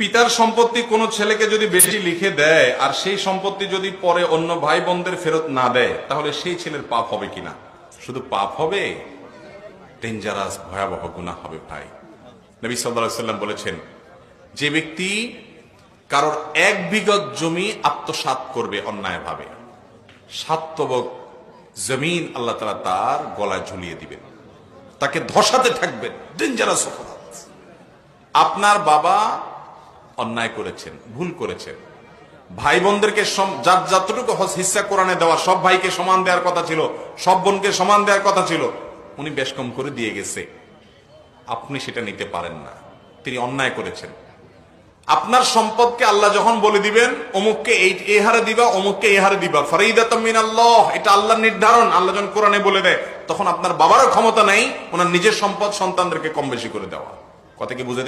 পিতার সম্পত্তি কোনো ছেলেকে যদি বেশি লিখে দেয় আর সেই সম্পত্তি যদি পরে অন্য ভাই বোনদের ফেরত না দেয়, তাহলে সেই ছেলের পাপ হবে কিনা? শুধু পাপ হবে, ডেঞ্জারাস ভয়াবহ গুনাহ হবে ভাই। নবী সাল্লাল্লাহু আলাইহি ওয়াসাল্লাম বলেছেন, যে ব্যক্তি কারোর 1 বিঘা জমি আত্মসাৎ করবে অন্যায়ভাবে, 7 তবক জমিন আল্লাহ তাআলা তার গলায় ঝুলিয়ে দিবেন, তাকে ধসাতে থাকবেন। ডেঞ্জারাস অপরাধ। আপনার বাবা অন্যায় করেছেন, ভুল করেছেন, ভাই বোনদেরকে যার যতটুকু হিস্সা কোরআনে দেওয়া, সব ভাইকে সমান দেওয়ার কথা ছিল, সব বোনকে সমান দেওয়ার কথা ছিল, উনি বেশ কম করে দিয়ে গেছে, আপনি সেটা নিতে পারেন না, তিনি অন্যায় করেছেন। আপনার সম্পদকে আল্লাহ যখন বলে দিবেন অমুককে এই হারে দিবা, অমুককে এই হারে দিবা, ফরিদাতুম মিনাল্লাহ, এটা আল্লাহর নির্ধারণ, আল্লাহ যখন কোরআনে বলে দেয়, তখন আপনার বাবারও ক্ষমতা নেই ওনার নিজের সম্পদ সন্তানদেরকে কম বেশি করে দেওয়া। কথা কি বুঝে